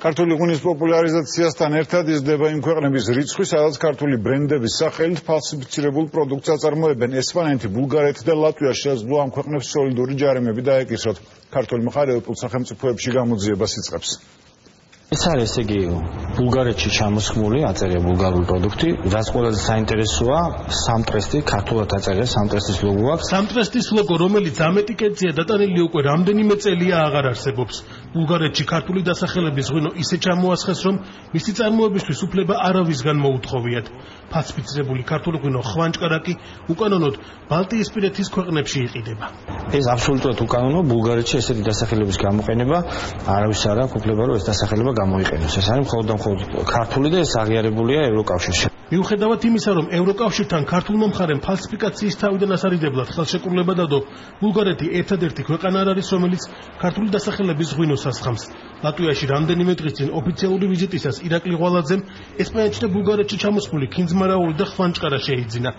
ქართული ღვინის პოპულარიზაციასთან ერთად იზრდება იმ ქვეყნების რიცხვი, სადაც ქართული ბრენდების სახელით ფალსიფიცირებულ პროდუქტს აწარმოებენ. ესპანეთი, ბულგარეთი და ლატვია შეეძლო ამ ქვეყნებს სოლიდური ჯარიმები დაეკისროთ. ქართული მხარე ევროპულ სახელმწიფოებში გამოძიებას იწყებს. ეს არის ესე იგი ბულგარეთში ჩამოსხმული აწერია ბულგარული პროდუქტი, რაც ყველაზე საინტერესოა, სამტრესტი, ქართულად აწერია სამტრესტის ლოგო აქვს. სამტრესტის ლოგო, რომელიც ამ ეტიკეტზეა დატანილი უკვე რამდენიმე წელია აღარ არსებობს. ბულგარეთში ქართული დასახელების ღვინო ისე ჩამოასხეს, რომ მისი წარმოებისთვის უფლება არავისგან მოუთხოვიათ. ფალსიფიცირებული ქართული ღვინო ხვანჭკარაკი უკანონოდ ბალტიისპირეთის ქვეყნებში იყიდება. ეს აბსოლუტურად უკანონო, ბულგარეთში ესეთი დასახელების გამოყენება არავის არ აქვს უფლება, რომ ეს დასახელება გამოიყენოს. ეს არის მხოლოდ და მხოლოდ ქართული და ეს აღიარებულია ევროკავშირში. მიუხედავად იმისა, რომ ევროკავშირთან ქართულმა მხარემ ფალსიფიკაციის თავიდან ასარიდებლად ხელშეკრულება დადო, ბულგარეთი ერთადერთი ქვეყანა არ არის, რომელიც ქართული დასახელების ღვინოს ასხამს. ლატვიაში რამდენიმე დღის წინ ოფიციალური ვიზიტისას ირაკლი ღვალაძემ ესპანეთში და ბულგარეთში ჩამოსხმული ქინძმარაული და ხვანჭკარა შეიძინა.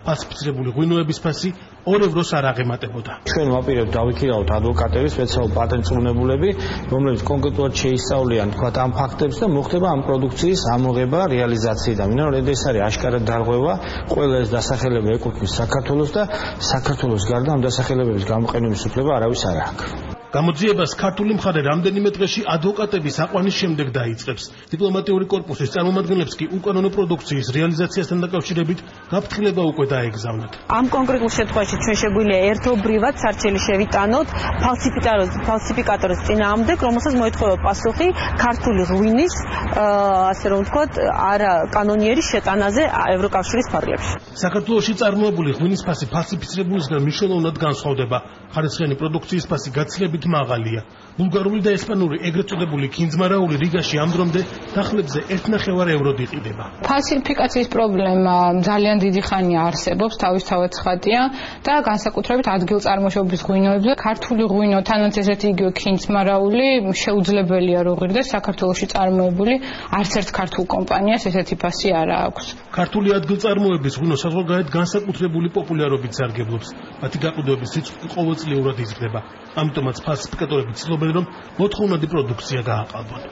ფალსიფიცირებული ღვინოების ფასი 2 ევროს არ აღემატებოდა. ჩვენ ვაპირებთ დავიქირავთ ადვოკატები, სპეციალურ პატენტწმუნებულები, რომლებიც კონკრეტულად შეისწავლიან თქვათ ამ ფაქტებს და მოხდება ამ პროდუქციის ამოღება, რეალიზაცია. მინდა ეს არის აშკარად დარღვევა, ყველა ეს დასახელება ეკუთვნის საქართველოს და საქართველოს გარდა ამ დასახელებების გამოყენების უფლება არავის არ აქვს. გამოძიებას ქართული მხარე რამდენიმე დღეში ადვოკატების აყვანის შემდეგ დაიწყებს. დიპლომატიური კორპუსის წარმომადგენლებს კი უკანონო პროდუქციის რეალიზაციასთან დაკავშირებით გაფრთხილება უკვე დაეგზავნათ. ამ კონკრეტულ შემთხვევაში ჩვენ შეგვიძლია ერთობრივად სარჩელი შევიტანოთ ფალსიფიკატორის წინააღმდეგ, რომელსაც მოითხოვება პასუხი ქართული ღვინის, ასე რომ ვთქვათ, არაკანონიერი შეტანაზე ევროკავშირის ფარგლებში. საქართველოში წარმოებული ღვინის ფასი ფალსიფიცირებულისგან მნიშვნელოვნად განსხვავდება. ხარისხიანი პროდუქციის ფასი გაცილებით მაღალია. ბულგარული და ესპანური ეგრეთ წოდებული ქინძმარაული რიგაში ამ დრომდე დახლებზე 1,5 ევროდ იყიდება. ფალსიფიკაციის პრობლემა ძალიან დიდი ხანია არსებობს, თავისთავად ცხადია და განსაკუთრებით ადგილწარმოშობის ღვინოებზე ქართული ღვინო თანაც ესეთი იგივე ქინძმარაული შეუძლებელია რომ ღირდეს საქართველოში წარმოებული არც ერთ ქართულ კომპანიას ესეთი ფასი არ აქვს. ქართული ადგილწარმოების ღვინო საზღვარგარეთ განსაკუთრებული პოპულარობით სარგებლობს. მათი გაყიდვების სიცხე ყოველწლიურად იზრდება. ამიტომაც ფალსიფიკატორები ცდილობენ, რომ მოთხოვნადი პროდუქცია გააყალბონ.